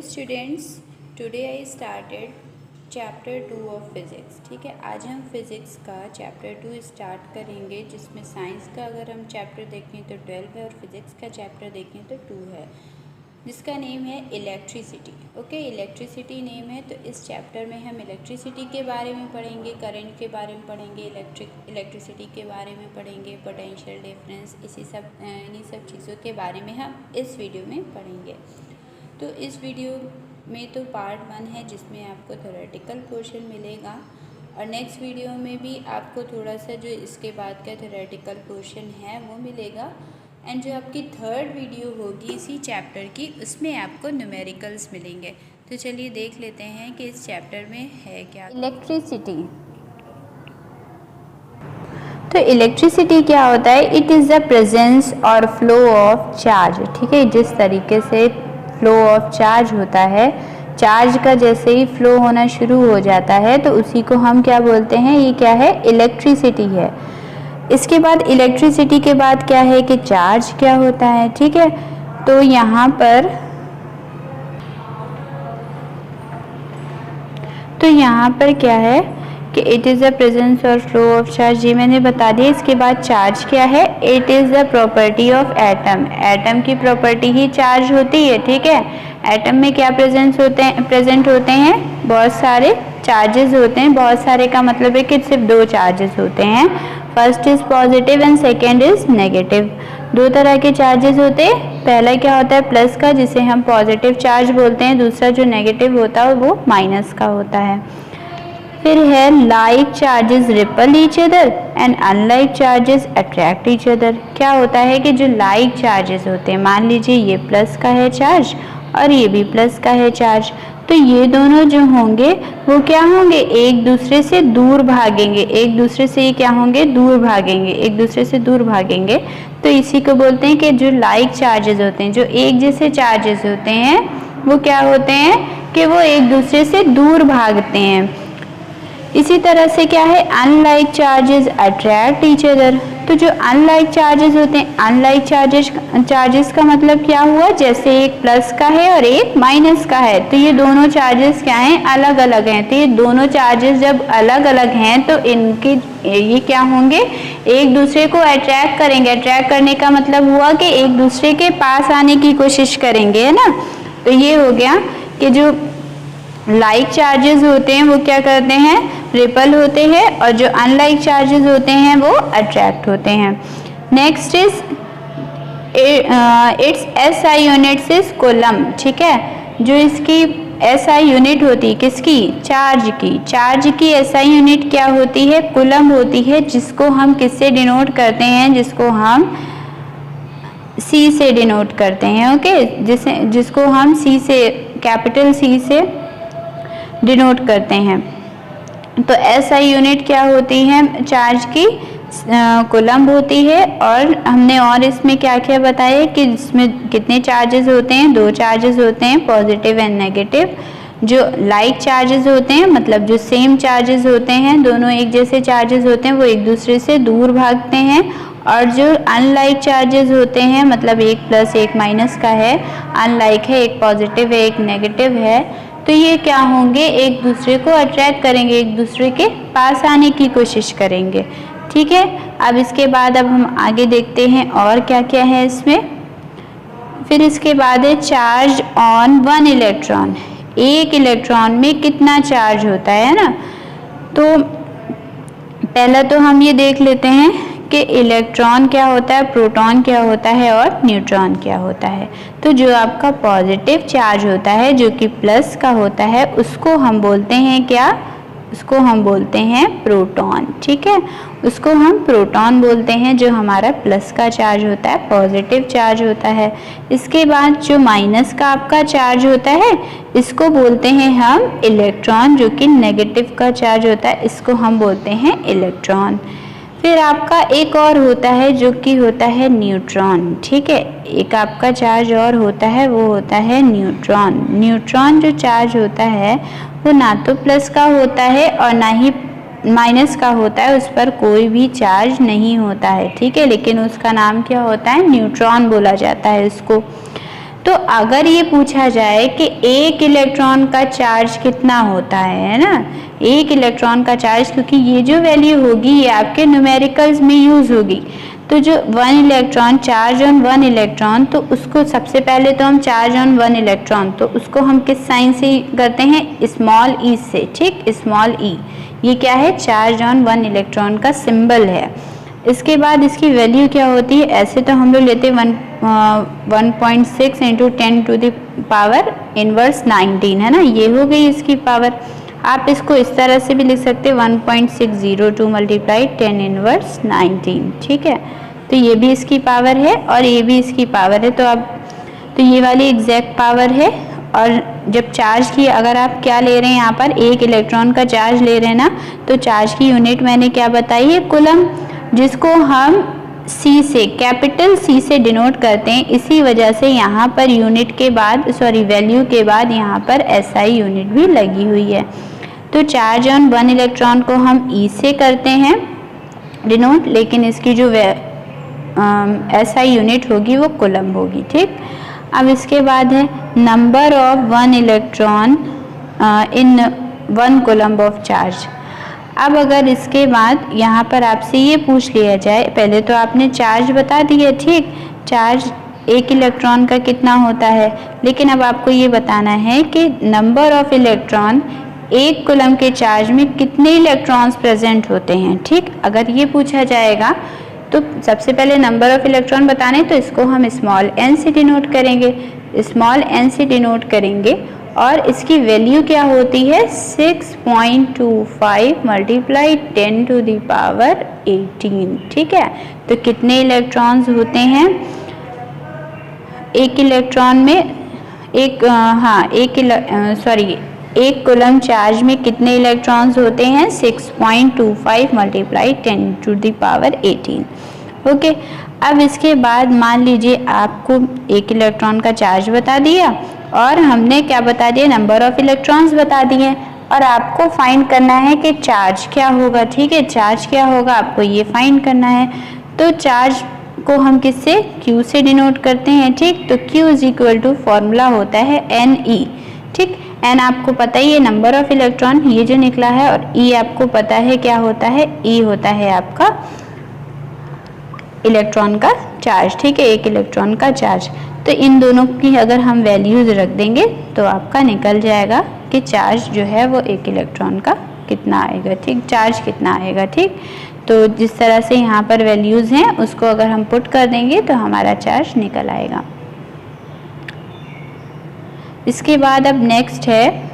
Students, today I started chapter 2 of physics. ठीक है, आज हम फिज़िक्स का चैप्टर 2 स्टार्ट करेंगे, जिसमें साइंस का अगर हम चैप्टर देखें तो 12 है और फिज़िक्स का चैप्टर देखें तो 2 है, जिसका नेम है इलेक्ट्रिसिटी। ओके, इलेक्ट्रिसिटी नेम है। तो इस चैप्टर में हम इलेक्ट्रिसिटी के बारे में पढ़ेंगे, करंट के बारे में पढ़ेंगे, इलेक्ट्रिसिटी के बारे में पढ़ेंगे, पोटेंशियल डिफरेंस, इन्हीं सब चीज़ों के बारे में हम इस वीडियो में पढ़ेंगे। तो इस वीडियो में तो पार्ट 1 है, जिसमें आपको थ्योरेटिकल पोर्शन मिलेगा, और नेक्स्ट वीडियो में भी आपको थोड़ा सा जो इसके बाद का थ्योरेटिकल पोर्शन है वो मिलेगा, एंड जो आपकी थर्ड वीडियो होगी इसी चैप्टर की, उसमें आपको न्यूमेरिकल्स मिलेंगे। तो चलिए देख लेते हैं कि इस चैप्टर में है क्या। इलेक्ट्रिसिटी। तो इलेक्ट्रिसिटी क्या होता है? इट इज़ द प्रेजेंस और फ्लो ऑफ चार्ज। ठीक है, जिस तरीके से फ्लो ऑफ चार्ज होता है, चार्ज का जैसे ही फ्लो होना शुरू हो जाता है तो उसी को हम क्या बोलते हैं? ये क्या है? इलेक्ट्रिसिटी है। इसके बाद इलेक्ट्रिसिटी के बाद क्या है कि चार्ज क्या होता है। ठीक है, तो यहाँ पर क्या है कि इट इज़ द प्रेजेंस और फ्लो ऑफ चार्ज, ये मैंने बता दिया। इसके बाद चार्ज क्या है? It is the property of atom. Atom की प्रॉपर्टी ही चार्ज होती है। ठीक है, एटम में क्या प्रेजेंट होते हैं? बहुत सारे चार्जेस होते हैं। बहुत सारे का मतलब है कि सिर्फ 2 चार्जेस होते हैं। First is positive and second is negative. 2 तरह के चार्जेस होते हैं। पहला क्या होता है? प्लस का, जिसे हम पॉजिटिव चार्ज बोलते हैं। दूसरा जो नेगेटिव होता है वो माइनस का होता है। फिर है like charges ripple each other and unlike charges attract each other. क्या होता है कि जो लाइक चार्जेस होते हैं, मान लीजिए ये प्लस का है चार्ज और ये भी प्लस का है चार्ज, तो ये दोनों जो होंगे वो क्या होंगे? एक दूसरे से दूर भागेंगे। एक दूसरे से क्या होंगे? दूर भागेंगे। एक दूसरे से दूर भागेंगे। तो इसी को बोलते हैं कि जो लाइक चार्जेस होते हैं, जो एक जैसे चार्जेस होते हैं, वो क्या होते हैं कि वो एक दूसरे से दूर भागते हैं। इसी तरह से क्या है? Unlike charges attract each other. तो जो अनलाइक चार्जेस होते हैं, अनलाइक चार्जेस का मतलब क्या हुआ? जैसे एक प्लस का है और एक माइनस का है, तो ये दोनों चार्जेस क्या हैं? अलग अलग हैं। तो ये दोनों चार्जेस जब अलग अलग हैं तो इनके ये क्या होंगे? एक दूसरे को अट्रैक्ट करेंगे। अट्रैक्ट करने का मतलब हुआ कि एक दूसरे के पास आने की कोशिश करेंगे, है ना। तो ये हो गया कि जो लाइक चार्जेस होते हैं वो क्या करते हैं? रिपल होते हैं, और जो अनलाइक चार्जेस होते हैं वो अट्रैक्ट होते हैं। Next is it's SI units is coulomb. ठीक है, जो इसकी SI यूनिट होती है, किसकी? चार्ज की। चार्ज की SI यूनिट क्या होती है? कूलम होती है, जिसको हम किससे डिनोट करते हैं? जिसको हम C से डिनोट करते हैं। ओके, जिसको हम C से, कैपिटल C से डिनोट करते हैं। तो SI यूनिट क्या होती है? चार्ज की कूलम होती है। और हमने और इसमें क्या क्या बताया कि इसमें कितने चार्जेस होते हैं? 2 चार्जेस होते हैं, पॉजिटिव एंड नेगेटिव। जो लाइक चार्जेस होते हैं, मतलब जो सेम चार्जेस होते हैं, दोनों एक जैसे चार्जेस होते हैं, वो एक दूसरे से दूर भागते हैं। और जो अनलाइक चार्जेस होते हैं, मतलब एक प्लस एक माइनस का है, अनलाइक है, एक पॉजिटिव है एक नेगेटिव है, तो ये क्या होंगे? एक दूसरे को अट्रैक्ट करेंगे, एक दूसरे के पास आने की कोशिश करेंगे। ठीक है, अब इसके बाद अब हम आगे देखते हैं और क्या क्या है इसमें। फिर इसके बाद है चार्ज ऑन 1 इलेक्ट्रॉन। एक इलेक्ट्रॉन में कितना चार्ज होता है ना। तो पहला तो हम ये देख लेते हैं कि इलेक्ट्रॉन क्या होता है, प्रोटॉन क्या होता है और न्यूट्रॉन क्या होता है। तो जो आपका पॉजिटिव चार्ज होता है, जो कि प्लस का होता है, उसको हम बोलते हैं क्या? उसको हम बोलते हैं प्रोटॉन। ठीक है, उसको हम प्रोटॉन बोलते हैं, जो हमारा प्लस का चार्ज होता है, पॉजिटिव चार्ज होता है। इसके बाद जो माइनस का आपका चार्ज होता है, इसको बोलते हैं हम इलेक्ट्रॉन, जो कि नेगेटिव का चार्ज होता है, इसको हम बोलते हैं इलेक्ट्रॉन। फिर आपका एक और होता है जो कि होता है न्यूट्रॉन। ठीक है, एक आपका चार्ज और होता है, वो होता है न्यूट्रॉन। न्यूट्रॉन जो चार्ज होता है वो ना तो प्लस का होता है और ना ही माइनस का होता है, उस पर कोई भी चार्ज नहीं होता है। ठीक है, लेकिन उसका नाम क्या होता है? न्यूट्रॉन बोला जाता है इसको। तो अगर ये पूछा जाए कि एक इलेक्ट्रॉन का चार्ज कितना होता है ना, एक इलेक्ट्रॉन का चार्ज, क्योंकि ये जो वैल्यू होगी ये आपके न्यूमेरिकल्स में यूज होगी, तो जो 1 इलेक्ट्रॉन, चार्ज ऑन 1 इलेक्ट्रॉन, तो उसको सबसे पहले तो हम चार्ज ऑन 1 इलेक्ट्रॉन, तो उसको हम किस साइन से करते हैं, स्मॉल ई से, ठीक, स्मॉल ई, ये क्या है, चार्ज ऑन 1 इलेक्ट्रॉन का सिंबल है। इसके बाद इसकी वैल्यू क्या होती है, ऐसे तो हम लोग लेते हैं 1.6 into 10 to the power inverse 19 है ना, ये हो गई इसकी पावर। आप इसको इस तरह से भी लिख सकते हैं 1.602 मल्टीप्लाई 10 इनवर्स 19, ठीक है, तो ये भी इसकी पावर है और ये भी इसकी पावर है, तो अब तो ये वाली एग्जैक्ट पावर है। और जब चार्ज की अगर आप क्या ले रहे हैं, यहाँ पर एक इलेक्ट्रॉन का चार्ज ले रहे हैं ना, तो चार्ज की यूनिट मैंने क्या बताई है, कूलम, जिसको हम सी से, कैपिटल सी से डिनोट करते हैं। इसी वजह से यहाँ पर यूनिट के बाद, सॉरी वैल्यू के बाद यहाँ पर एसआई यूनिट भी लगी हुई है। तो चार्ज ऑन 1 इलेक्ट्रॉन को हम ई से करते हैं डिनोट, लेकिन इसकी जो एसआई यूनिट होगी वो कूलम होगी, ठीक। अब इसके बाद है number of 1 electron in 1 coulomb of charge. अब अगर इसके बाद यहाँ पर आपसे ये पूछ लिया जाए, पहले तो आपने चार्ज बता दिया, ठीक, चार्ज एक इलेक्ट्रॉन का कितना होता है, लेकिन अब आपको ये बताना है कि नंबर ऑफ इलेक्ट्रॉन एक कूलम के चार्ज में कितने इलेक्ट्रॉन्स प्रेजेंट होते हैं, ठीक। अगर ये पूछा जाएगा तो सबसे पहले नंबर ऑफ इलेक्ट्रॉन बताने, तो इसको हम स्मॉल n से डिनोट करेंगे, स्मॉल n से डिनोट करेंगे, और इसकी वैल्यू क्या होती है, 6.25 मल्टीप्लाई 10 टू द पावर 18, ठीक है। तो कितने इलेक्ट्रॉन्स होते हैं एक इलेक्ट्रॉन में, एक कूलम चार्ज में कितने इलेक्ट्रॉन्स होते हैं, 6.25 multiply 10 to the power 18, okay. अब इसके बाद मान लीजिए आपको एक इलेक्ट्रॉन का चार्ज बता दिया और हमने क्या बता दिया, नंबर ऑफ इलेक्ट्रॉन्स बता दिए, और आपको फाइंड करना है कि चार्ज क्या होगा, ठीक है, चार्ज क्या होगा आपको ये फाइंड करना है। तो चार्ज को हम किससे, Q से डिनोट करते हैं, ठीक। तो Q is equal to formula होता है Ne, ठीक। N आपको पता ही है नंबर ऑफ इलेक्ट्रॉन, ये जो निकला है, और E आपको पता है क्या होता है, E होता है आपका इलेक्ट्रॉन का चार्ज, ठीक है, एक इलेक्ट्रॉन का चार्ज। तो इन दोनों की अगर हम वैल्यूज रख देंगे तो आपका निकल जाएगा कि चार्ज जो है वो एक इलेक्ट्रॉन का कितना आएगा, ठीक, चार्ज कितना आएगा, ठीक। तो जिस तरह से यहाँ पर वैल्यूज हैं उसको अगर हम पुट कर देंगे तो हमारा चार्ज निकल आएगा। इसके बाद अब नेक्स्ट है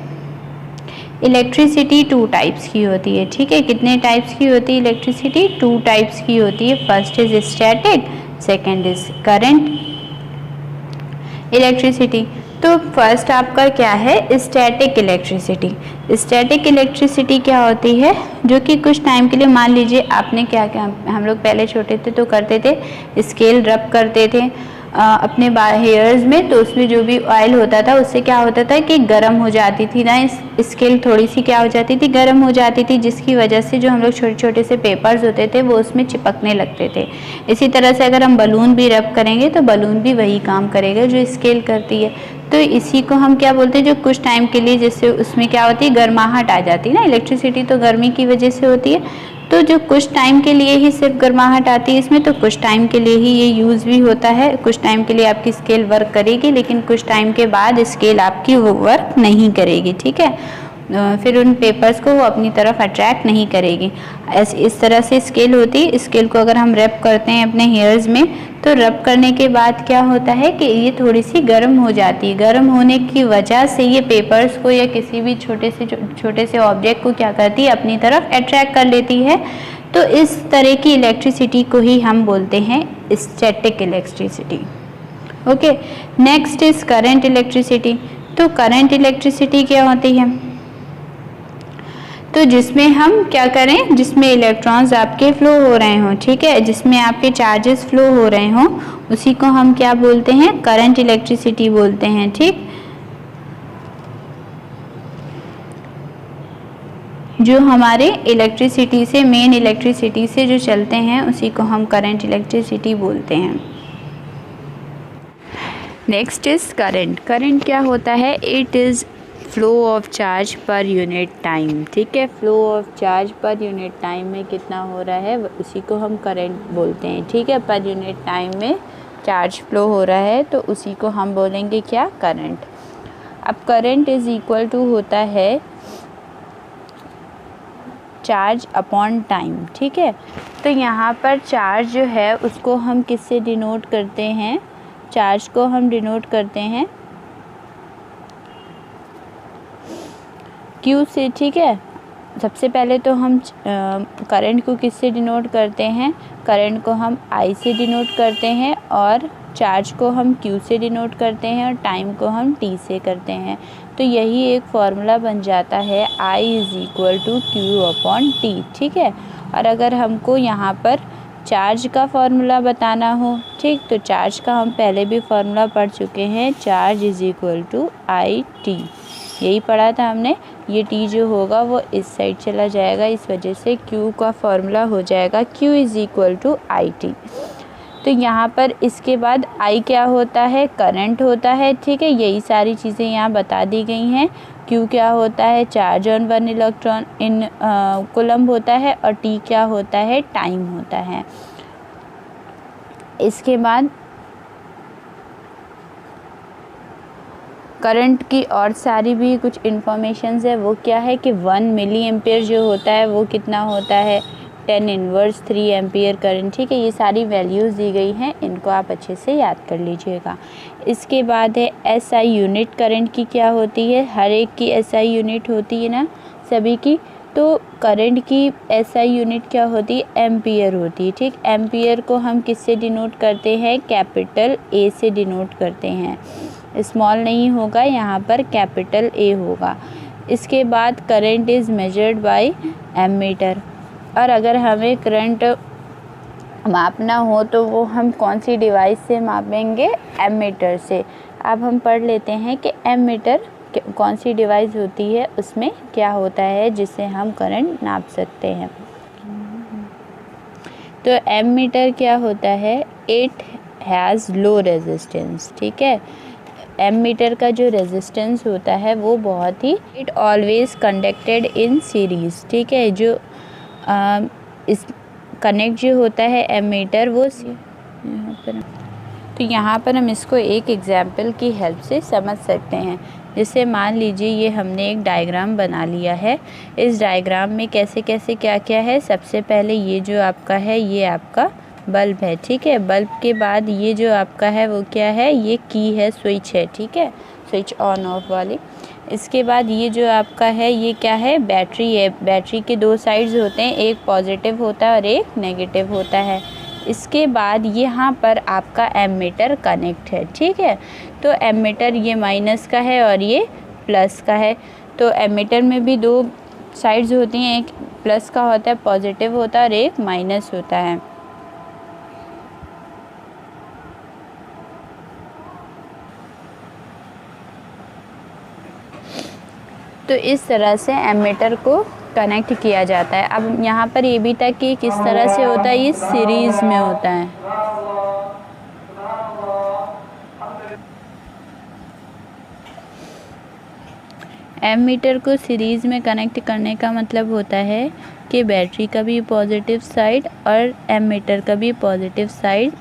इलेक्ट्रिसिटी 2 टाइप्स की होती है, ठीक है। कितने टाइप्स की होती है इलेक्ट्रिसिटी, 2 टाइप्स की होती है। First is static, second is current electricity. तो फर्स्ट आपका क्या है, स्टैटिक इलेक्ट्रिसिटी। स्टैटिक इलेक्ट्रिसिटी क्या होती है, जो कि कुछ टाइम के लिए, मान लीजिए आपने क्या क्या, हम लोग पहले छोटे थे तो करते थे, स्केल रब करते थे अपने हेयर्स में, तो उसमें जो भी ऑयल होता था उससे क्या होता था कि गर्म हो जाती थी ना, स्केल थोड़ी सी क्या हो जाती थी, गर्म हो जाती थी, जिसकी वजह से जो हम लोग छोटे छोटे से पेपर्स होते थे वो उसमें चिपकने लगते थे। इसी तरह से अगर हम बलून भी रब करेंगे तो बलून भी वही काम करेगा जो स्केल करती है। तो इसी को हम क्या बोलते हैं, जो कुछ टाइम के लिए, जैसे उसमें क्या होती है, गर्माहट आ जाती है ना, इलेक्ट्रिसिटी तो गर्मी की वजह से होती है, तो जो कुछ टाइम के लिए ही सिर्फ गर्माहट आती है इसमें, तो कुछ टाइम के लिए ही ये यूज़ भी होता है। कुछ टाइम के लिए आपकी स्केल वर्क करेगी, लेकिन कुछ टाइम के बाद स्केल आपकी वो वर्क नहीं करेगी, ठीक है, फिर उन पेपर्स को वो अपनी तरफ अट्रैक्ट नहीं करेगी। इस तरह से स्केल होती है। स्केल को अगर हम रब करते हैं अपने हेयर्स में, तो रब करने के बाद क्या होता है कि ये थोड़ी सी गर्म हो जाती है। गर्म होने की वजह से ये पेपर्स को या किसी भी छोटे से ऑब्जेक्ट को क्या करती है, अपनी तरफ अट्रैक्ट कर लेती है। तो इस तरह की इलेक्ट्रिसिटी को ही हम बोलते हैं static electricity, okay. Next is current electricity. तो करंट इलेक्ट्रिसिटी क्या होती है, तो जिसमें हम क्या करें, जिसमें इलेक्ट्रॉन्स आपके फ्लो हो रहे हों, ठीक है, जिसमें आपके चार्जेस फ्लो हो रहे हों, उसी को हम क्या बोलते हैं, करंट इलेक्ट्रिसिटी बोलते हैं, ठीक। जो हमारे इलेक्ट्रिसिटी से, मेन इलेक्ट्रिसिटी से जो चलते हैं उसी को हम करंट इलेक्ट्रिसिटी बोलते हैं। Next is current. करंट क्या होता है? It is flow of charge per unit time. ठीक है, flow of charge per unit time में कितना हो रहा है उसी को हम करंट बोलते हैं। ठीक है, पर यूनिट टाइम में चार्ज फ्लो हो रहा है तो उसी को हम बोलेंगे क्या? करंट। अब करंट इज़ इक्वल टू होता है चार्ज अपॉन टाइम। ठीक है, तो यहाँ पर चार्ज जो है उसको हम किससे डिनोट करते हैं? चार्ज को हम डिनोट करते हैं Q से। ठीक है, सबसे पहले तो हम करंट को किससे डिनोट करते हैं? करंट को हम I से डिनोट करते हैं और चार्ज को हम Q से डिनोट करते हैं और टाइम को हम T से करते हैं। तो यही एक फॉर्मूला बन जाता है I is equal to Q upon T। ठीक है, और अगर हमको यहाँ पर चार्ज का फॉर्मूला बताना हो, ठीक, तो चार्ज का हम पहले भी फॉर्मूला पढ़ चुके हैं, charge is equal to IT। यही पढ़ा था हमने। ये T जो होगा वो इस साइड चला जाएगा, इस वजह से Q का फॉर्मूला हो जाएगा Q is equal to IT। तो यहाँ पर इसके बाद I क्या होता है? करंट होता है। ठीक है, यही सारी चीज़ें यहाँ बता दी गई हैं। Q क्या होता है? Charge on 1 electron in coulomb होता है और T क्या होता है? टाइम होता है। इसके बाद करंट की और सारी भी कुछ इन्फॉर्मेशंस है। वो क्या है कि 1 मिली एम्पियर जो होता है वो कितना होता है? 10 इनवर्स 3 एम्पियर करंट। ठीक है, ये सारी वैल्यूज़ दी गई हैं, इनको आप अच्छे से याद कर लीजिएगा। इसके बाद है SI यूनिट करंट की क्या होती है? हर एक की SI यूनिट होती है ना, सभी की। तो करंट की SI यूनिट क्या होती है? एम्पियर होती है। ठीक, एम्पियर को हम किससे डिनोट करते हैं? कैपिटल A से डिनोट करते हैं, स्मॉल नहीं होगा यहाँ पर, कैपिटल A होगा। इसके बाद current is measured by ammeter. और अगर हमें करंट मापना हो तो वो हम कौन सी डिवाइस से मापेंगे? एमीटर से। अब हम पढ़ लेते हैं कि एमीटर कौन सी डिवाइस होती है, उसमें क्या होता है जिससे हम करंट नाप सकते हैं। तो एमीटर क्या होता है? It has low resistance. ठीक है, एमीटर का जो रेजिस्टेंस होता है वो बहुत ही, it always conducted in series. ठीक है, जो इस कनेक्ट जो होता है एमीटर वो यहाँ पर, तो यहाँ पर हम इसको एक एग्जाम्पल की हेल्प से समझ सकते हैं। जैसे मान लीजिए ये हमने एक डायग्राम बना लिया है। इस डायग्राम में कैसे कैसे क्या क्या है? सबसे पहले ये जो आपका है ये आपका बल्ब है। ठीक है, बल्ब के बाद ये जो आपका है वो क्या है? ये की है, स्विच है। ठीक है, स्विच ऑन ऑफ वाली। इसके बाद ये जो आपका है ये क्या है? बैटरी है। बैटरी के 2 साइड्स होते हैं, एक पॉजिटिव होता है और एक नेगेटिव होता है। इसके बाद यहाँ पर आपका एमीटर कनेक्ट है। ठीक है, तो एमीटर ये माइनस का है और ये प्लस का है। तो एमीटर में भी 2 साइड्स होती हैं, एक प्लस का होता है, पॉजिटिव होता है, और एक माइनस होता है। तो इस तरह से एमीटर को कनेक्ट किया जाता है। अब यहाँ पर ये भी था कि किस तरह से होता है, ये सीरीज़ में होता है। एमीटर को सीरीज़ में कनेक्ट करने का मतलब होता है कि बैटरी का भी पॉजिटिव साइड और एमीटर का भी पॉजिटिव साइड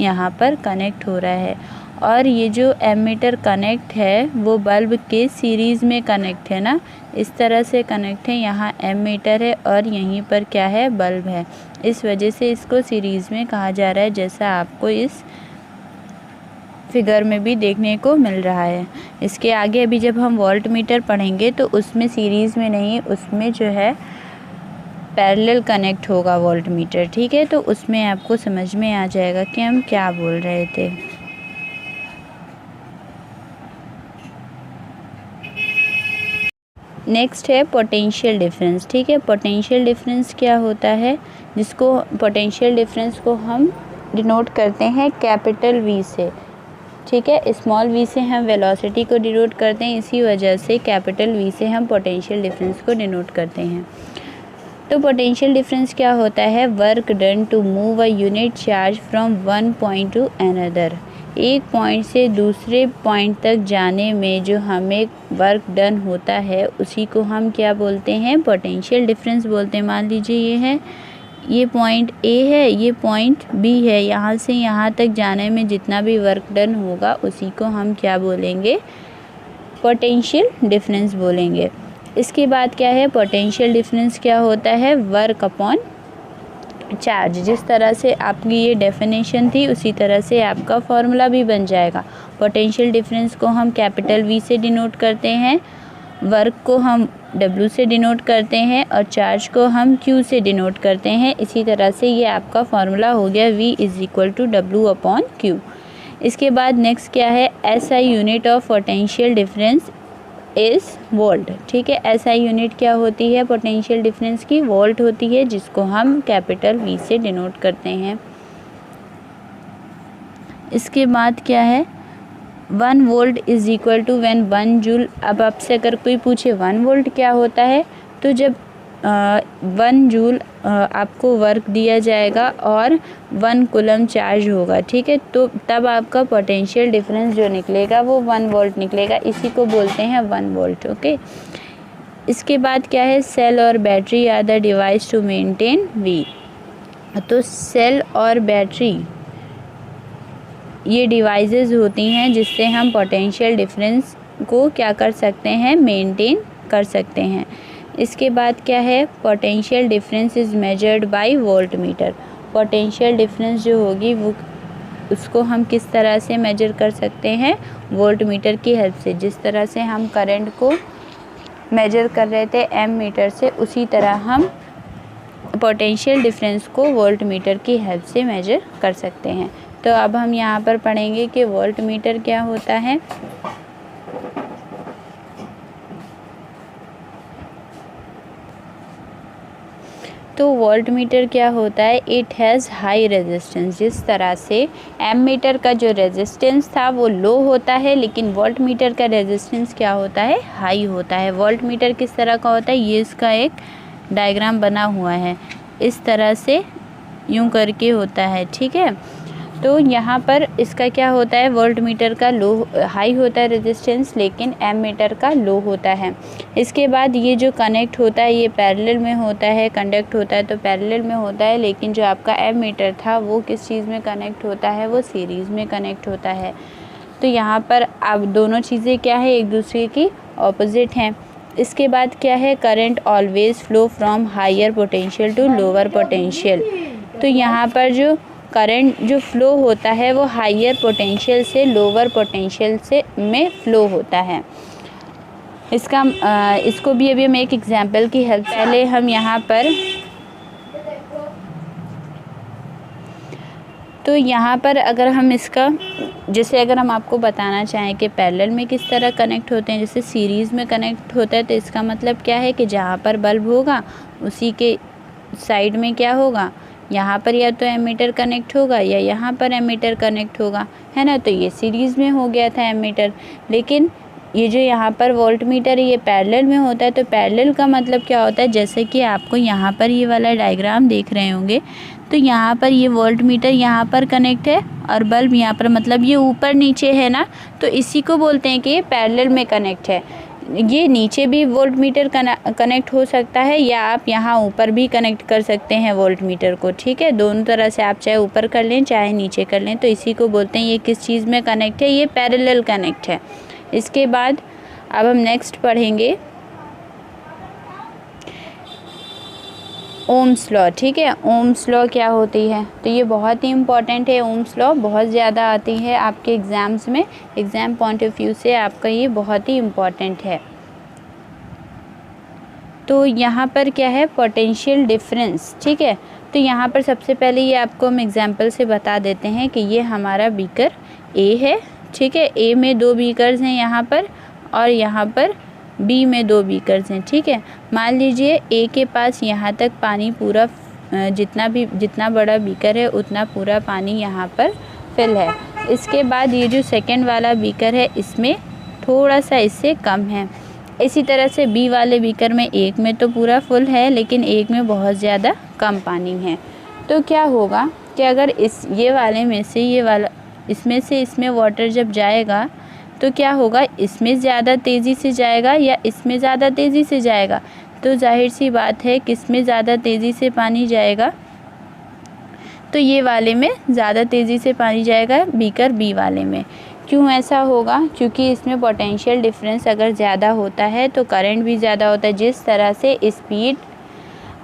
यहाँ पर कनेक्ट हो रहा है। और ये जो एमीटर कनेक्ट है वो बल्ब के सीरीज़ में कनेक्ट है ना, इस तरह से कनेक्ट है। यहाँ एमीटर है और यहीं पर क्या है? बल्ब है। इस वजह से इसको सीरीज़ में कहा जा रहा है, जैसा आपको इस फिगर में भी देखने को मिल रहा है। इसके आगे अभी जब हम वोल्ट मीटर पढ़ेंगे तो उसमें सीरीज़ में नहीं, उसमें जो है पैरेलल कनेक्ट होगा वोल्ट मीटर। ठीक है, तो उसमें आपको समझ में आ जाएगा कि हम क्या बोल रहे थे। नेक्स्ट है पोटेंशियल डिफरेंस। ठीक है, पोटेंशियल डिफरेंस क्या होता है? जिसको पोटेंशियल डिफरेंस को हम डिनोट करते हैं कैपिटल V से। ठीक है, स्मॉल v से हम वेलोसिटी को डिनोट करते हैं, इसी वजह से कैपिटल V से हम पोटेंशियल डिफरेंस को डिनोट करते हैं। तो पोटेंशियल डिफरेंस क्या होता है? Work done to move a unit charge from one point to another. एक पॉइंट से दूसरे पॉइंट तक जाने में जो हमें वर्क डन होता है उसी को हम क्या बोलते हैं, पोटेंशियल डिफरेंस बोलते हैं। मान लीजिए ये पॉइंट ए है, ये पॉइंट बी है, यहाँ से यहाँ तक जाने में जितना भी वर्क डन होगा उसी को हम क्या बोलेंगे, पोटेंशियल डिफरेंस बोलेंगे। इसके बाद क्या है, पोटेंशियल डिफरेंस क्या होता है, वर्क अपॉन चार्ज। जिस तरह से आपकी ये डेफिनेशन थी उसी तरह से आपका फॉर्मूला भी बन जाएगा। पोटेंशियल डिफरेंस को हम कैपिटल वी से डिनोट करते हैं, वर्क को हम W से डिनोट करते हैं और चार्ज को हम Q से डिनोट करते हैं। इसी तरह से ये आपका फॉर्मूला हो गया V = W अपॉन Q। इसके बाद नेक्स्ट क्या है, SI unit of potential difference is volt. ठीक है, SI यूनिट क्या होती है पोटेंशियल डिफरेंस की, वोल्ट होती है, जिसको हम कैपिटल V से डिनोट करते हैं। इसके बाद क्या है, 1 volt is equal to when 1 joule. अब आपसे अगर कोई पूछे 1 वोल्ट क्या होता है, तो जब 1 जूल आपको वर्क दिया जाएगा और 1 कूलम चार्ज होगा, ठीक है, तो तब आपका पोटेंशियल डिफरेंस जो निकलेगा वो 1 वोल्ट निकलेगा। इसी को बोलते हैं 1 वोल्ट। ओके, इसके बाद क्या है, सेल और battery are the device to maintain V. तो सेल और बैटरी ये डिवाइसेस होती हैं जिससे हम पोटेंशियल डिफरेंस को क्या कर सकते हैं, मेंटेन कर सकते हैं। इसके बाद क्या है, potential difference is measured bye volt meter. Potential difference जो होगी वो उसको हम किस तरह से मेजर कर सकते हैं, वोल्ट मीटर की हेल्प से। जिस तरह से हम करंट को मेजर कर रहे थे एम मीटर से, उसी तरह हम पोटेंशियल डिफरेंस को वोल्ट मीटर की हेल्प से मेजर कर सकते हैं। तो अब हम यहाँ पर पढ़ेंगे कि वोल्ट मीटर क्या होता है। तो वोल्ट मीटर क्या होता है, इट हैज़ हाई रेजिस्टेंस। जिस तरह से एम मीटर का जो रेजिस्टेंस था वो लो होता है, लेकिन वोल्ट मीटर का रेजिस्टेंस क्या होता है, हाई होता है। वोल्ट मीटर किस तरह का होता है, ये इसका एक डायग्राम बना हुआ है, इस तरह से यूं करके होता है। ठीक है, तो यहाँ पर इसका क्या होता है, वोल्ट मीटर का हाई होता है रेजिस्टेंस, लेकिन एम मीटर का लो होता है। इसके बाद ये जो कनेक्ट होता है ये पैरेलल में होता है, कंडक्ट होता है तो पैरेलल में होता है, लेकिन जो आपका एम मीटर था वो किस चीज़ में कनेक्ट होता है, वो सीरीज़ में कनेक्ट होता है। तो यहाँ पर अब दोनों चीज़ें क्या है, एक दूसरे की ऑपोजिट हैं। इसके बाद क्या है, current always flow from higher potential to lower potential. तो यहाँ पर जो करंट जो फ्लो होता है वो हायर पोटेंशियल से लोअर पोटेंशियल से में फ्लो होता है। इसको भी अभी हम एक एग्जांपल की हेल्प, पहले हम यहाँ पर, तो यहाँ पर अगर हम इसका, जैसे अगर हम आपको बताना चाहें कि पैरेलल में किस तरह कनेक्ट होते हैं, जैसे सीरीज़ में कनेक्ट होता है, तो इसका मतलब क्या है कि जहाँ पर बल्ब होगा उसी के साइड में क्या होगा, यहाँ पर या तो एमीटर कनेक्ट होगा या यहाँ पर एमीटर कनेक्ट होगा, है ना। तो ये सीरीज़ में हो गया था एमीटर, लेकिन ये जो यहाँ पर वोल्ट मीटर है ये पैरेलल में होता है। तो पैरेलल का मतलब क्या होता है, जैसे कि आपको यहाँ पर ये वाला डायग्राम देख रहे होंगे, तो यहाँ पर ये वोल्ट मीटर यहाँ पर कनेक्ट है और बल्ब यहाँ पर, मतलब ये ऊपर नीचे है ना, तो इसी को बोलते हैं कि ये पैरेलल में कनेक्ट है। ये नीचे भी वोल्ट मीटर कनेक्ट हो सकता है या आप यहाँ ऊपर भी कनेक्ट कर सकते हैं वोल्ट मीटर को। ठीक है, दोनों तरह से आप चाहे ऊपर कर लें चाहे नीचे कर लें, तो इसी को बोलते हैं ये किस चीज़ में कनेक्ट है, ये पैरेलल कनेक्ट है। इसके बाद अब हम नेक्स्ट पढ़ेंगे ओम्स लॉ। ठीक है, ओम्स लॉ क्या होती है, तो ये बहुत ही इम्पॉर्टेंट है। ओम्स लॉ बहुत ज़्यादा आती है आपके एग्ज़ाम्स में, एग्ज़ाम पॉइंट ऑफ व्यू से आपका ये बहुत ही इम्पॉर्टेंट है। तो यहाँ पर क्या है, पोटेंशियल डिफरेंस। ठीक है, तो यहाँ पर सबसे पहले ये आपको हम एग्जाम्पल से बता देते हैं कि ये हमारा बीकर ए है। ठीक है, ए में 2 बीकर्स हैं यहाँ पर और यहाँ पर बी में 2 बीकर्स हैं। ठीक है, मान लीजिए ए के पास यहाँ तक पानी पूरा, जितना बड़ा बीकर है उतना पूरा पानी यहाँ पर फिल है। इसके बाद ये जो सेकंड वाला बीकर है इसमें थोड़ा सा इससे कम है। इसी तरह से बी वाले बीकर में एक में तो पूरा फुल है लेकिन एक में बहुत ज़्यादा कम पानी है। तो क्या होगा कि अगर ये वाले में से ये वाला इसमें से इसमें वाटर जब जाएगा तो क्या होगा, इसमें ज़्यादा तेज़ी से जाएगा या इसमें ज़्यादा तेज़ी से जाएगा? तो जाहिर सी बात है किसमें ज़्यादा तेज़ी से पानी जाएगा, तो ये वाले में ज़्यादा तेज़ी से पानी जाएगा, बीकर बी वाले में। क्यों ऐसा होगा? क्योंकि इसमें पोटेंशियल डिफरेंस अगर ज़्यादा होता है तो करंट भी ज़्यादा होता है। जिस तरह से स्पीड,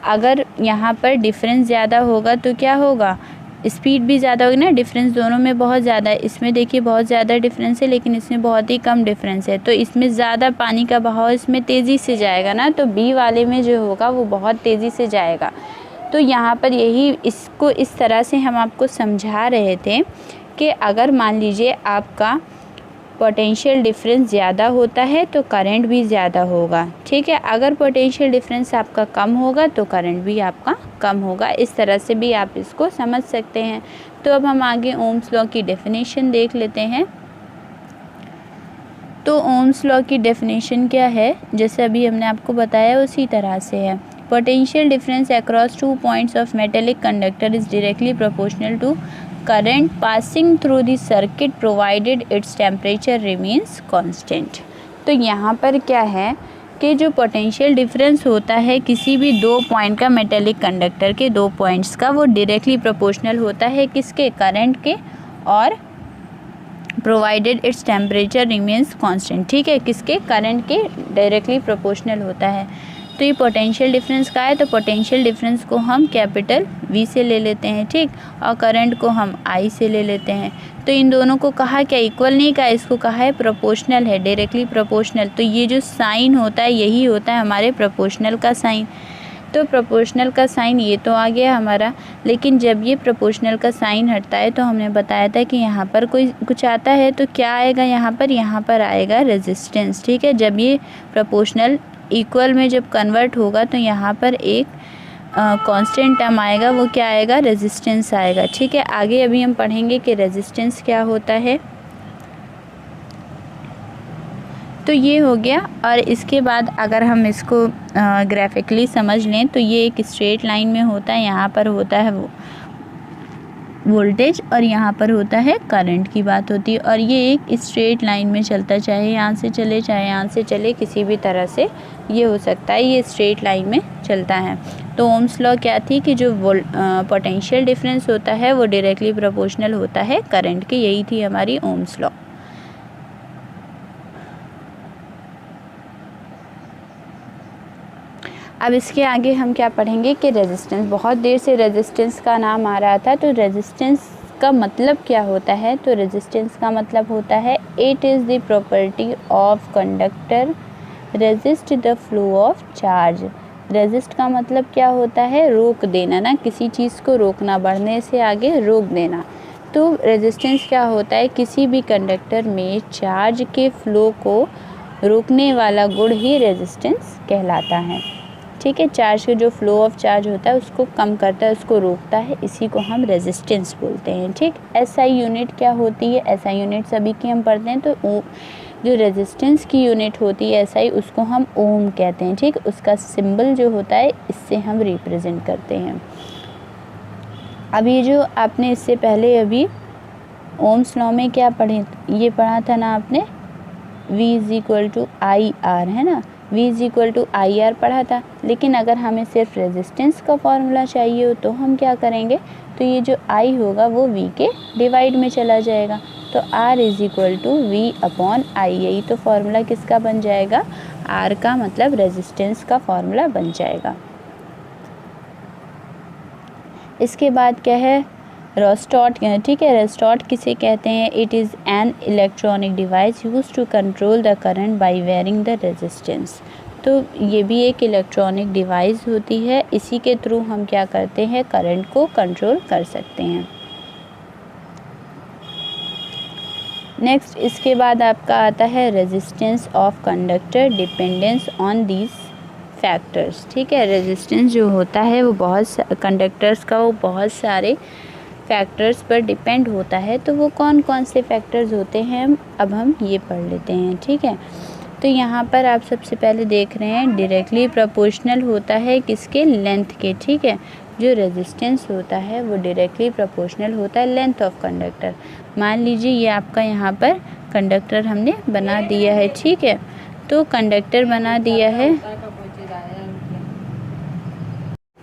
अगर यहाँ पर डिफरेंस ज़्यादा होगा तो क्या होगा, स्पीड भी ज़्यादा होगी ना, डिफरेंस दोनों में बहुत ज़्यादा है। इसमें देखिए बहुत ज़्यादा डिफरेंस है लेकिन इसमें बहुत ही कम डिफरेंस है, तो इसमें ज़्यादा पानी का बहाव इसमें तेज़ी से जाएगा ना, तो बी वाले में जो होगा वो बहुत तेज़ी से जाएगा। तो यहाँ पर यही इसको इस तरह से हम आपको समझा रहे थे कि अगर मान लीजिए आपका पोटेंशियल डिफरेंस ज़्यादा होता है तो करंट भी ज़्यादा होगा, ठीक है। अगर पोटेंशियल डिफरेंस आपका कम होगा तो करंट भी आपका कम होगा। इस तरह से भी आप इसको समझ सकते हैं। तो अब हम आगे ओम्स लॉ की डेफिनेशन देख लेते हैं। तो ओम्स लॉ की डेफिनेशन क्या है, जैसे अभी हमने आपको बताया उसी तरह से है। Potential difference across 2 points of metallic conductor is directly proportional to current passing through the circuit provided its temperature remains constant। तो यहाँ पर क्या है कि जो पोटेंशियल डिफरेंस होता है किसी भी 2 पॉइंट का, मेटेलिक कंडक्टर के 2 पॉइंट्स का, वो डायरेक्टली प्रोपोर्शनल होता है किसके, करंट के, और provided its temperature remains constant, ठीक है, किसके, करंट के डायरेक्टली प्रोपोर्शनल होता है। तो ये पोटेंशियल डिफरेंस का है, तो पोटेंशियल डिफरेंस को हम कैपिटल V से ले लेते हैं, ठीक, और करंट को हम I से ले लेते हैं। तो इन दोनों को कहा क्या, इक्वल नहीं कहा, इसको कहा है प्रोपोर्शनल है, डायरेक्टली प्रोपोर्शनल। तो ये जो साइन होता है यही होता है हमारे प्रोपोर्शनल का साइन। तो प्रोपोर्शनल का साइन ये तो आ गया हमारा, लेकिन जब ये प्रोपोर्शनल का साइन हटता है तो हमने बताया था कि यहाँ पर कोई कुछ आता है तो क्या आएगा, यहाँ पर आएगा रेजिस्टेंस, ठीक है। जब ये प्रोपोर्शनल इक्वल में जब कन्वर्ट होगा तो यहाँ पर एक कांस्टेंट टर्म आएगा, वो क्या आएगा, रेजिस्टेंस आएगा, ठीक है। आगे अभी हम पढ़ेंगे कि रेजिस्टेंस क्या होता है। तो ये हो गया, और इसके बाद अगर हम इसको ग्राफिकली समझ लें तो ये एक स्ट्रेट लाइन में होता है, यहाँ पर होता है वो वोल्टेज और यहाँ पर होता है करंट की बात होती है, और ये एक स्ट्रेट लाइन में चलता, चाहे यहाँ से चले चाहे यहाँ से चले, किसी भी तरह से ये हो सकता है, ये स्ट्रेट लाइन में चलता है। तो ओम्स लॉ क्या थी कि जो पोटेंशियल डिफरेंस होता है वो डायरेक्टली प्रोपोर्शनल होता है करंट के, यही थी हमारी ओम्स लॉ। अब इसके आगे हम क्या पढ़ेंगे कि रेजिस्टेंस, बहुत देर से रेजिस्टेंस का नाम आ रहा था, तो रेजिस्टेंस का मतलब क्या होता है, तो रेजिस्टेंस का मतलब होता है it is the property of conductor resist the flow of charge. Resist का मतलब क्या होता है, रोक देना ना, किसी चीज़ को रोकना, बढ़ने से आगे रोक देना। तो रेजिस्टेंस क्या होता है, किसी भी कंडक्टर में चार्ज के फ्लो को रोकने वाला गुण ही रेजिस्टेंस कहलाता है, ठीक है। चार्ज का जो फ्लो ऑफ चार्ज होता है उसको कम करता है, उसको रोकता है, इसी को हम रेजिस्टेंस बोलते हैं, ठीक। SI यूनिट क्या होती है, SI यूनिट सभी की हम पढ़ते हैं, तो जो रेजिस्टेंस की यूनिट होती है SI, उसको हम ओम कहते हैं, ठीक। उसका सिंबल जो होता है इससे हम रिप्रेजेंट करते हैं। अब ये जो आपने इससे पहले अभी ओम्स लॉ में क्या पढ़े, ये पढ़ा था ना आपने, V = IR, है ना, V = IR पढ़ा था। लेकिन अगर हमें सिर्फ रेजिस्टेंस का फॉर्मूला चाहिए हो तो हम क्या करेंगे, तो ये जो I होगा वो V के डिवाइड में चला जाएगा, तो R = V/I, यही तो फॉर्मूला किसका बन जाएगा, R का, मतलब रेजिस्टेंस का फॉर्मूला बन जाएगा। इसके बाद क्या है, रोस्टॉट, ठीक है। रोस्टॉट किसे कहते हैं, it is an electronic device use to control the current by varying the resistance. तो ये भी एक इलेक्ट्रॉनिक डिवाइस होती है, इसी के थ्रू हम क्या करते हैं, करंट को कंट्रोल कर सकते हैं। नेक्स्ट इसके बाद आपका आता है resistance of conductor dependence on these factors, ठीक है। रेजिस्टेंस जो होता है वो कंडक्टर्स का वो बहुत सारे फैक्टर्स पर डिपेंड होता है, तो वो कौन कौन से फैक्टर्स होते हैं अब हम ये पढ़ लेते हैं, ठीक है। तो यहाँ पर आप सबसे पहले देख रहे हैं डायरेक्टली प्रोपोर्शनल होता है किसके, लेंथ के, ठीक है। जो रेजिस्टेंस होता है वो डायरेक्टली प्रोपोर्शनल होता है लेंथ ऑफ कंडक्टर। मान लीजिए ये आपका यहाँ पर कंडक्टर हमने बना दिया है, ठीक है। तो कंडक्टर बना दिया है,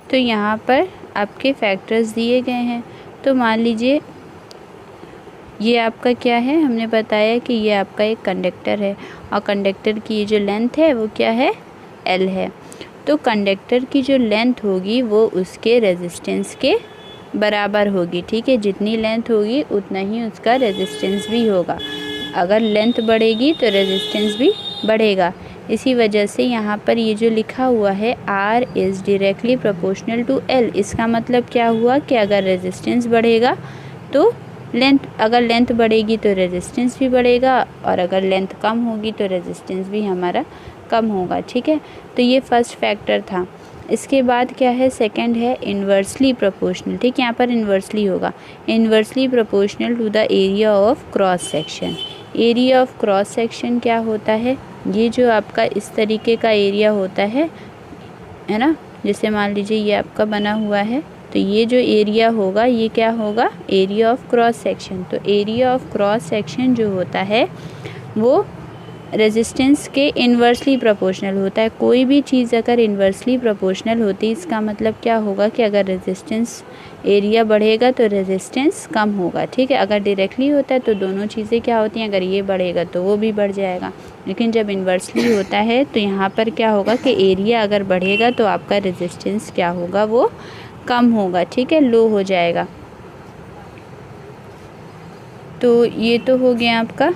तो यहाँ पर आपके फैक्टर्स दिए गए हैं। तो मान लीजिए ये आपका क्या है, हमने बताया कि ये आपका एक कंडक्टर है और कंडक्टर की जो लेंथ है वो क्या है, L है। तो कंडक्टर की जो लेंथ होगी वो उसके रेजिस्टेंस के बराबर होगी, ठीक है। जितनी लेंथ होगी उतना ही उसका रेजिस्टेंस भी होगा। अगर लेंथ बढ़ेगी तो रेजिस्टेंस भी बढ़ेगा। इसी वजह से यहाँ पर ये जो लिखा हुआ है R is directly proportional to L, इसका मतलब क्या हुआ कि अगर रेजिस्टेंस बढ़ेगा तो लेंथ, अगर लेंथ बढ़ेगी तो रेजिस्टेंस भी बढ़ेगा, और अगर लेंथ कम होगी तो रेजिस्टेंस भी हमारा कम होगा, ठीक है। तो ये फर्स्ट फैक्टर था। इसके बाद क्या है, सेकंड है इन्वर्सली प्रोपोर्शनल, ठीक है। यहाँ पर इन्वर्सली होगा, inversely proportional to the area of cross section. Area of cross section क्या होता है, ये जो आपका इस तरीके का एरिया होता है ना, जैसे मान लीजिए ये आपका बना हुआ है, तो ये जो एरिया होगा ये क्या होगा, एरिया ऑफ क्रॉस सेक्शन। तो एरिया ऑफ क्रॉस सेक्शन जो होता है वो रेजिस्टेंस के इन्वर्सली प्रोपोर्शनल होता है। कोई भी चीज़ अगर इन्वर्सली प्रोपोर्शनल होती है इसका मतलब क्या होगा कि अगर रेजिस्टेंस एरिया बढ़ेगा तो रेजिस्टेंस कम होगा, ठीक है। अगर डायरेक्टली होता है तो दोनों चीज़ें क्या होती हैं, अगर ये बढ़ेगा तो वो भी बढ़ जाएगा, लेकिन जब इन्वर्सली होता है तो यहाँ पर क्या होगा कि एरिया अगर बढ़ेगा तो आपका रेजिस्टेंस क्या होगा, वो कम होगा, ठीक है, लो हो जाएगा। तो ये तो हो गया आपका।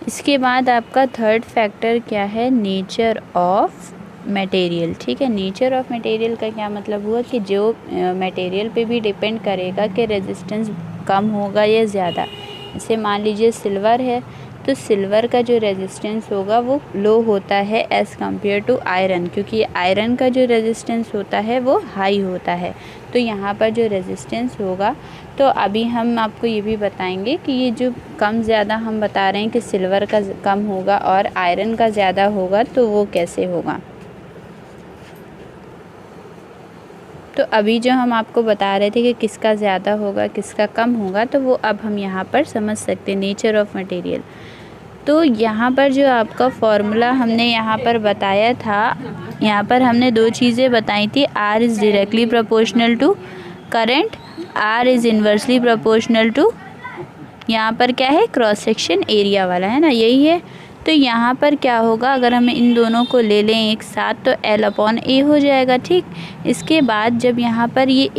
इसके बाद आपका थर्ड फैक्टर क्या है, नेचर ऑफ मटेरियल, ठीक है। नेचर ऑफ मटेरियल का क्या मतलब हुआ कि जो मटेरियल पे भी डिपेंड करेगा कि रेजिस्टेंस कम होगा या ज़्यादा। जैसे मान लीजिए सिल्वर है, तो सिल्वर का जो रेजिस्टेंस होगा वो लो होता है एज़ कम्पेयर टू आयरन, क्योंकि आयरन का जो रेजिस्टेंस होता है वो हाई होता है। तो यहाँ पर जो रेजिस्टेंस होगा, तो अभी हम आपको ये भी बताएंगे कि ये जो कम ज़्यादा हम बता रहे हैं कि सिल्वर का कम होगा और आयरन का ज़्यादा होगा, तो वो कैसे होगा। तो अभी जो हम आपको बता रहे थे कि किसका ज़्यादा होगा किसका कम होगा, तो वो अब हम यहाँ पर समझ सकते हैं, नेचर ऑफ मटेरियल। तो यहाँ पर जो आपका फॉर्मूला हमने यहाँ पर बताया था, यहाँ पर हमने दो चीज़ें बताई थी, R is directly proportional to current, R is inversely proportional to, यहाँ पर क्या है, क्रॉस सेक्शन एरिया वाला है ना, यही है। तो यहाँ पर क्या होगा, अगर हम इन दोनों को ले लें एक साथ तो L/A हो जाएगा, ठीक। इसके बाद जब यहाँ पर ये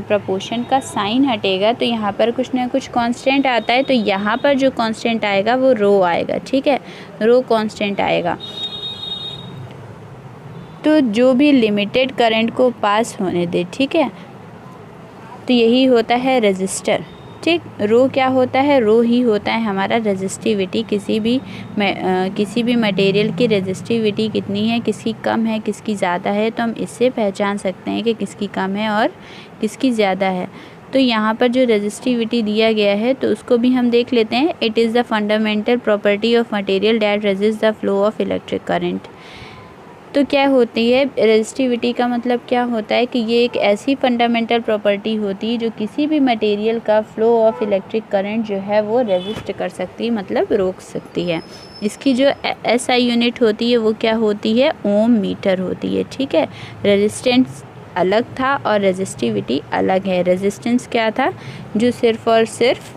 प्रपोर्शन का साइन हटेगा तो यहाँ पर कुछ ना कुछ कांस्टेंट आता है, तो यहाँ पर जो कांस्टेंट आएगा वो रो आएगा, ठीक है, रो कांस्टेंट आएगा। तो जो भी लिमिटेड करंट को पास होने दे, ठीक है, तो यही होता है रेजिस्टर, ठीक। रो क्या होता है, रो ही होता है हमारा रेजिस्टिविटी। किसी भी मटेरियल की रेजिस्टिविटी कितनी है, किसकी कम है किसकी ज़्यादा है, तो हम इससे पहचान सकते हैं कि किसकी कम है और किसकी ज़्यादा है। तो यहाँ पर जो रेजिस्टिविटी दिया गया है तो उसको भी हम देख लेते हैं। It is the fundamental property of material that resist the flow of electric current. तो क्या होती है रेजिस्टिविटी का मतलब क्या होता है कि ये एक ऐसी फंडामेंटल प्रॉपर्टी होती है जो किसी भी मटेरियल का फ्लो ऑफ इलेक्ट्रिक करंट जो है वो रेजिस्ट कर सकती है, मतलब रोक सकती है। इसकी जो SI यूनिट होती है वो क्या होती है, ओम मीटर होती है, ठीक है। रेजिस्टेंस अलग था और रेजिस्टिविटी अलग है। रेजिस्टेंस क्या था, जो सिर्फ और सिर्फ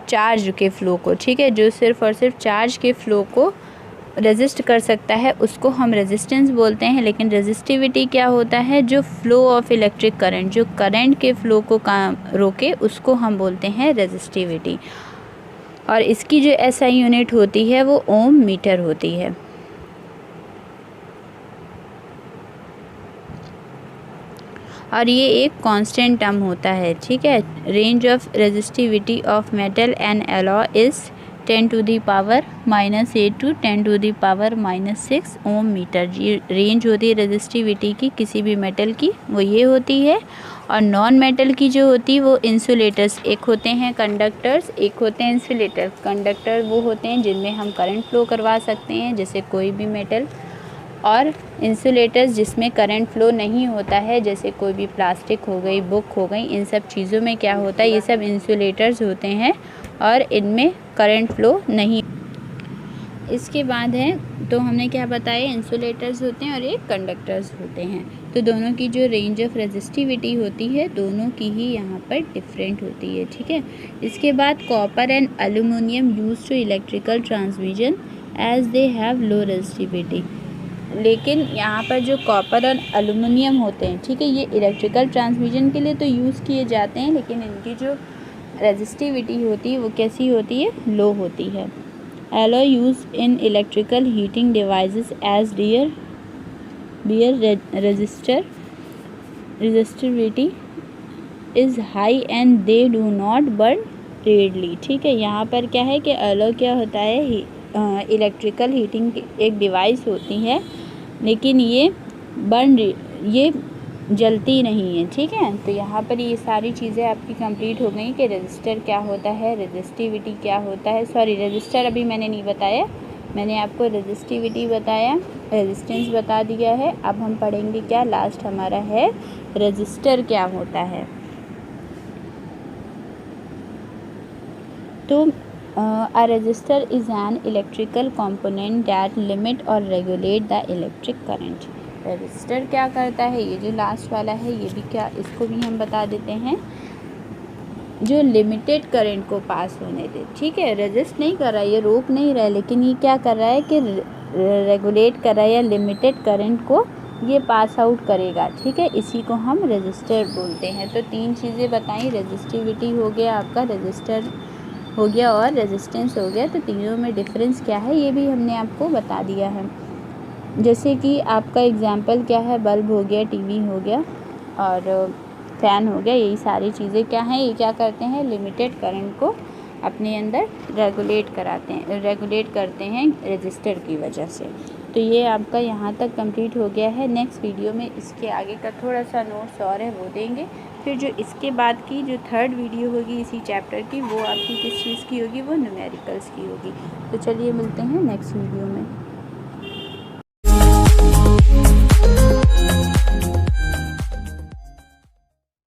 चार्ज के फ्लो को, ठीक है, जो सिर्फ और सिर्फ चार्ज के फ्लो को रेजिस्ट कर सकता है उसको हम रेजिस्टेंस बोलते हैं। लेकिन रेजिस्टिविटी क्या होता है, जो फ्लो ऑफ इलेक्ट्रिक करंट, जो करंट के फ्लो को रोके, उसको हम बोलते हैं रेजिस्टिविटी। और इसकी जो SI यूनिट होती है वो ओम मीटर होती है। और ये एक कांस्टेंट टर्म होता है, ठीक है। Range of resistivity of metal and alloy is 10⁻⁻8 to 10⁻⁻6 ohm metre. ये रेंज होती है रेजिस्टिविटी की किसी भी मेटल की, वो ये होती है। और नॉन मेटल की जो होती है वो इंसुलेटर्स, एक होते हैं कंडक्टर्स, एक होते हैं इंसुलेटर। कंडक्टर वो होते हैं जिनमें हम करंट फ्लो करवा सकते हैं जैसे कोई भी मेटल, और इंसुलेटर्स जिसमें करंट फ्लो नहीं होता है जैसे कोई भी प्लास्टिक हो गई, बुक हो गई, इन सब चीज़ों में क्या होता है, ये सब इंसुलेटर्स होते हैं और इनमें करंट फ्लो नहीं। इसके बाद है तो हमने क्या बताया, इंसुलेटर्स होते हैं और एक कंडक्टर्स होते हैं। तो दोनों की जो रेंज ऑफ रेजिस्टिविटी होती है दोनों की ही यहाँ पर डिफरेंट होती है, ठीक है। इसके बाद copper and aluminium use to electrical transmission as they have low resistivity. लेकिन यहाँ पर जो कॉपर और एल्यूमिनियम होते हैं, ठीक है, ये इलेक्ट्रिकल ट्रांसमिशन के लिए तो यूज़ किए जाते हैं, लेकिन इनकी जो रेजिस्टिविटी होती है वो कैसी होती है, लो होती है। alloy used in electrical heating devices as their resistivity is high and they do not burn readily। ठीक है, यहाँ पर क्या है कि alloy क्या होता है, इलेक्ट्रिकल हीटिंग एक डिवाइस होती है, लेकिन ये जलती नहीं है, ठीक है। तो यहाँ पर ये सारी चीज़ें आपकी कंप्लीट हो गई कि रजिस्टर क्या होता है, रेजिस्टिविटी क्या होता है। सॉरी, रजिस्टर अभी मैंने नहीं बताया, मैंने आपको रेजिस्टिविटी बताया, रेजिस्टेंस बता दिया है। अब हम पढ़ेंगे क्या, लास्ट हमारा है रजिस्टर क्या होता है। तो a resistor is an electrical component that limit or regulate the electric current। Register क्या करता है, ये जो लास्ट वाला है ये भी क्या, इसको भी हम बता देते हैं, जो लिमिटेड करंट को पास होने दे, ठीक है। रेजिस्ट नहीं कर रहा है, ये रोक नहीं रहा है, लेकिन ये क्या कर रहा है कि रेगुलेट कर रहा है या लिमिटेड करंट को ये पास आउट करेगा, ठीक है। इसी को हम रजिस्टर बोलते हैं। तो तीन चीज़ें बताई, रेजिस्टिविटी हो गया आपका, रजिस्टर हो गया और रेजिस्टेंस हो गया। तो तीनों में डिफरेंस क्या है ये भी हमने आपको बता दिया है। जैसे कि आपका एग्जांपल क्या है, बल्ब हो गया, टीवी हो गया और फ़ैन हो गया, यही सारी चीज़ें क्या हैं, ये क्या करते हैं, लिमिटेड करंट को अपने अंदर रेगुलेट करते हैं रजिस्टर की वजह से। तो ये आपका यहाँ तक कंप्लीट हो गया है। नेक्स्ट वीडियो में इसके आगे का थोड़ा सा नोट्स और है वो देंगे। फिर जो इसके बाद की जो थर्ड वीडियो होगी इसी चैप्टर की, वो आपकी किस चीज़ की होगी, वो न्यूमेरिकल्स की होगी। तो चलिए मिलते हैं नेक्स्ट वीडियो में।